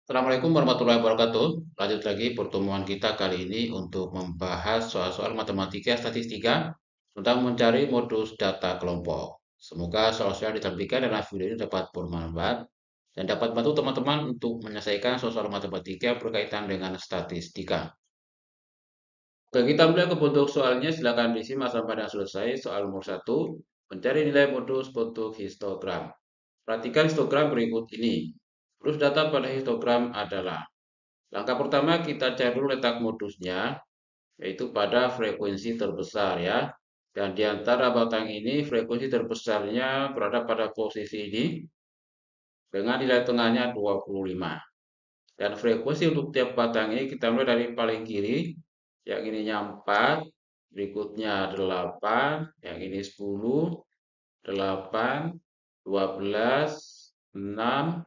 Assalamualaikum warahmatullahi wabarakatuh. Lanjut lagi pertemuan kita kali ini untuk membahas soal-soal matematika statistika tentang mencari modus data kelompok. Semoga soal-soal yang ditampilkan dalam video ini dapat bermanfaat dan dapat bantu teman-teman untuk menyelesaikan soal-soal matematika berkaitan dengan statistika. Oke, kita mulai ke bentuk soalnya. Silakan disimak sampai yang selesai. Soal nomor 1, mencari nilai modus bentuk histogram. Perhatikan histogram berikut ini. Terus data pada histogram adalah: langkah pertama kita cari dulu letak modusnya, yaitu pada frekuensi terbesar ya. Dan di antara batang ini frekuensi terbesarnya berada pada posisi ini dengan nilai tengahnya 25. Dan frekuensi untuk tiap batang ini kita mulai dari paling kiri, yang ininya 4, berikutnya 8, yang ini 10, 8, 12, 6,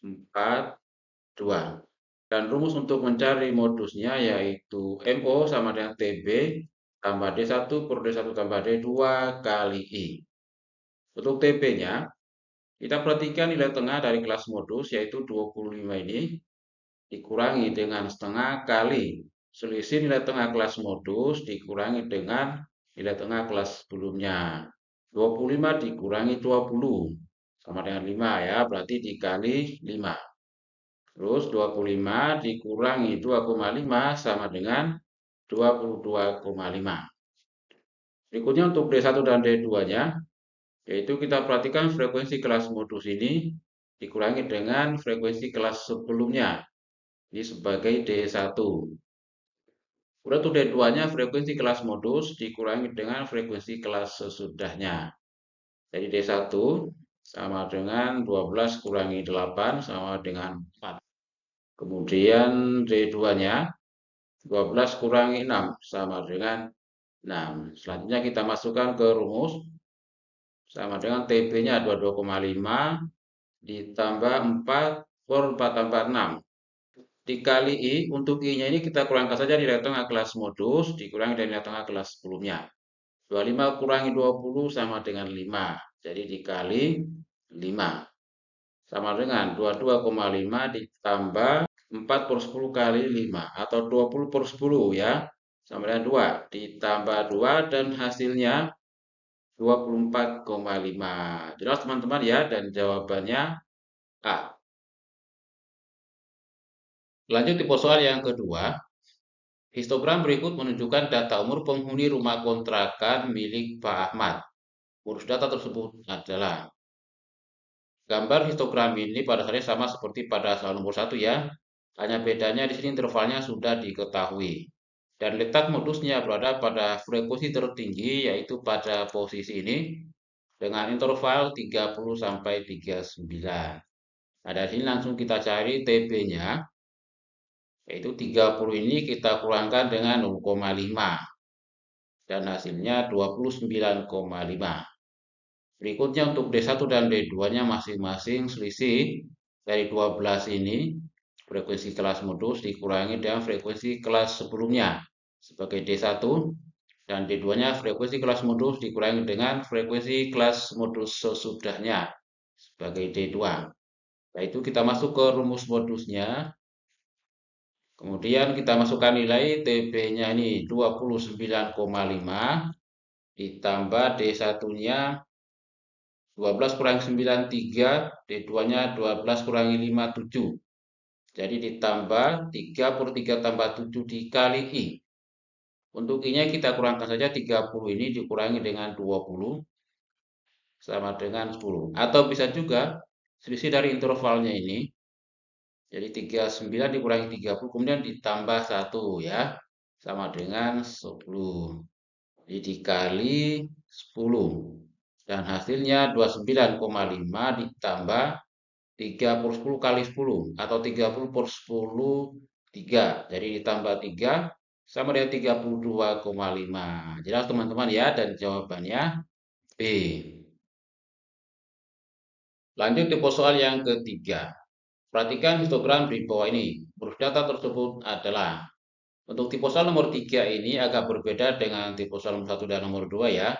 4, 2. Dan rumus untuk mencari modusnya yaitu MO sama dengan TB tambah D1 per D1 tambah D2 kali I. Untuk TB-nya, kita perhatikan nilai tengah dari kelas modus yaitu 25 ini dikurangi dengan setengah kali selisih nilai tengah kelas modus dikurangi dengan nilai tengah kelas sebelumnya. 25 dikurangi 20 sama dengan 5 ya, berarti dikali 5. Terus 25 dikurangi 2,5 sama dengan 22,5. Berikutnya untuk D1 dan D2-nya, yaitu kita perhatikan frekuensi kelas modus ini dikurangi dengan frekuensi kelas sebelumnya. Ini sebagai D1. Kemudian untuk D2-nya frekuensi kelas modus dikurangi dengan frekuensi kelas sesudahnya. Jadi D1 sama dengan 12 kurangi 8 sama dengan 4. Kemudian D2-nya 12 kurangi 6 sama dengan 6. Selanjutnya kita masukkan ke rumus. Sama dengan TB-nya 22,5 ditambah 4 per 4 tambah 6. Dikali I, untuk I-nya ini kita kurangkan saja nilai tengah kelas modus, dikurangi dari nilai tengah kelas sebelumnya. 25 kurangi 20 sama dengan 5. Jadi dikali 5. Sama dengan 22,5 ditambah 4 per 10 kali 5 atau 20 per 10 ya, sama dengan 2 ditambah 2 dan hasilnya 24,5. Jelas teman-teman ya, dan jawabannya A. Lanjut tipe soal yang kedua. Histogram berikut menunjukkan data umur penghuni rumah kontrakan milik Pak Ahmad. Urus data tersebut adalah: gambar histogram ini pada dasarnya sama seperti pada soal nomor 1 ya. Hanya bedanya di sini intervalnya sudah diketahui. Dan letak modusnya berada pada frekuensi tertinggi yaitu pada posisi ini dengan interval 30 sampai 39. Nah, dari sini langsung kita cari TB-nya. Yaitu 30 ini kita kurangkan dengan 0,5. Dan hasilnya 29,5. Berikutnya untuk D1 dan D2-nya masing-masing selisih dari 12 ini frekuensi kelas modus dikurangi dengan frekuensi kelas sebelumnya sebagai D1 dan D2-nya frekuensi kelas modus dikurangi dengan frekuensi kelas modus sesudahnya sebagai D2. Yaitu kita masuk ke rumus modusnya. Kemudian kita masukkan nilai TB-nya ini 29,5 ditambah D1-nya 12 kurangi 9, 3, D2-nya 12 kurangi 5, 7. Jadi ditambah 3 per 3 tambah 7 dikali I. Untuk I-nya kita kurangkan saja 30 ini dikurangi dengan 20 sama dengan 10. Atau bisa juga selisih dari intervalnya ini. Jadi 39 dikurangi 30 kemudian ditambah 1 ya. Sama dengan 10. Jadi dikali 10. Dan hasilnya 29,5 ditambah 3 per 10 kali 10 atau 30 per 10 3. Jadi ditambah 3 sama dengan 32,5. Jelas teman-teman ya, dan jawabannya B. Lanjut tipe soal yang ketiga. Perhatikan histogram di bawah ini. Huruf data tersebut adalah: untuk tipe soal nomor 3 ini agak berbeda dengan tipe soal nomor 1 dan nomor 2 ya.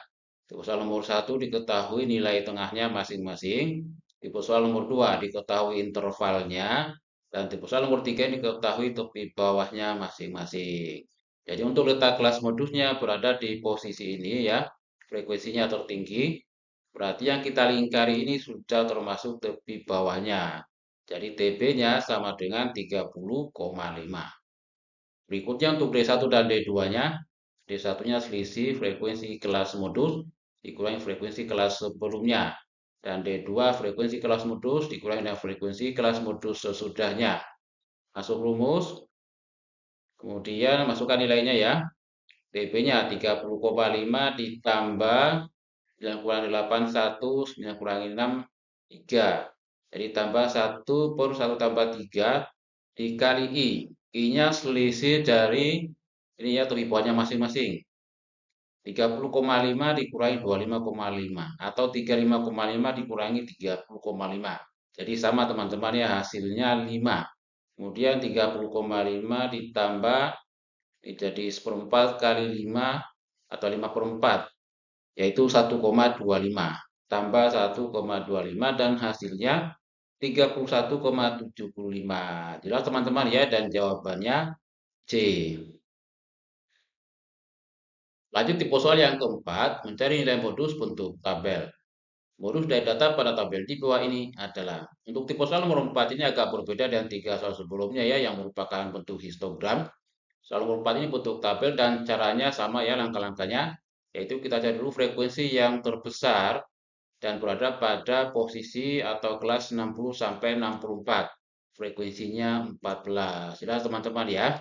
Tipe soal nomor 1 diketahui nilai tengahnya masing-masing. Tipe soal nomor 2 diketahui intervalnya. Dan tipe soal nomor 3 ini diketahui tepi bawahnya masing-masing. Jadi untuk letak kelas modusnya berada di posisi ini ya, frekuensinya tertinggi. Berarti yang kita lingkari ini sudah termasuk tepi bawahnya. Jadi TB-nya sama dengan 30,5. Berikutnya untuk D1 dan D2-nya, D1-nya selisih frekuensi kelas modus dikurangi frekuensi kelas sebelumnya. Dan D2 frekuensi kelas modus dikurangi dengan frekuensi kelas modus sesudahnya. Masuk rumus, kemudian masukkan nilainya ya. TB-nya 30,5 ditambah 9 kurangi 8, 1, 9 kurangi 6, 3. Jadi tambah 1 per 1 tambah 3 dikali I. I-nya selisih dari ini ya, tepi bawahnya masing-masing. 30,5 dikurangi 25,5 atau 35,5 dikurangi 30,5. Jadi sama teman-teman ya, hasilnya 5. Kemudian 30,5 ditambah jadi 1/4 kali 5 atau 5/4 yaitu 1,25 tambah 1,25 dan hasilnya 31,75. Jelas teman-teman ya, dan jawabannya C. Lanjut tipe soal yang keempat, mencari nilai modus bentuk tabel. Modus dari data pada tabel di bawah ini adalah, untuk tipe soal nomor 4 ini agak berbeda dengan 3 soal sebelumnya ya, yang merupakan bentuk histogram. Soal nomor 4 ini bentuk tabel dan caranya sama ya, langkah-langkahnya, yaitu kita cari dulu frekuensi yang terbesar dan berada pada posisi atau kelas 60 sampai 64. Frekuensinya 14. Jelas teman-teman ya.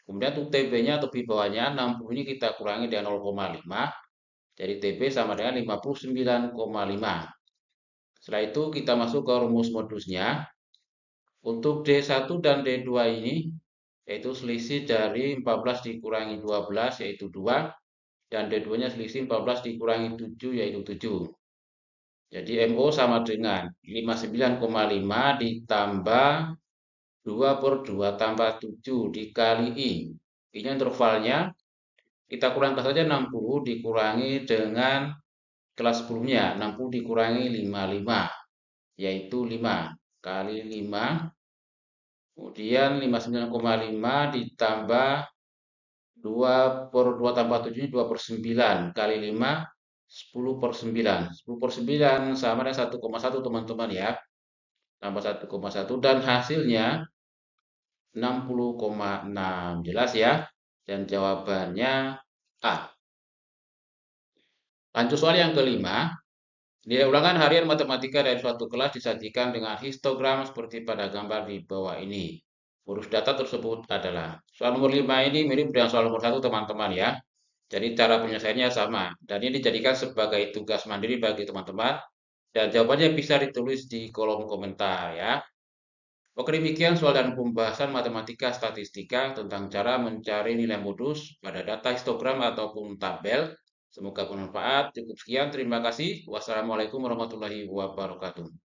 Kemudian untuk TB-nya atau di bawahnya 60 ini kita kurangi dengan 0,5. Jadi TB sama dengan 59,5. Setelah itu kita masuk ke rumus modusnya. Untuk D1 dan D2 ini yaitu selisih dari 14 dikurangi 12 yaitu 2 dan D2-nya selisih 14 dikurangi 7 yaitu 7. Jadi MO sama dengan 59,5 ditambah 2 per 2 tambah 7 dikali I. I-nya intervalnya kita kurangkan saja 60 dikurangi dengan kelas sebelumnya. 60 dikurangi 55 yaitu 5 kali 5. Kemudian 59,5 ditambah 2 per 2 tambah 7 2 per 9 kali 5 10 per 9. 10 per 9 sama dengan 1,1 teman-teman ya. Tambah 1,1 dan hasilnya 60,6. Jelas ya? Dan jawabannya A. Lanjut soal yang kelima. Nilai ulangan harian matematika dari suatu kelas disajikan dengan histogram seperti pada gambar di bawah ini. Urus data tersebut adalah, soal nomor 5 ini mirip dengan soal nomor 1 teman-teman ya. Jadi cara penyelesaiannya sama. Dan ini dijadikan sebagai tugas mandiri bagi teman-teman. Dan jawabannya bisa ditulis di kolom komentar ya. Oke, demikian soal dan pembahasan matematika statistika tentang cara mencari nilai modus pada data histogram ataupun tabel. Semoga bermanfaat. Cukup sekian. Terima kasih. Wassalamualaikum warahmatullahi wabarakatuh.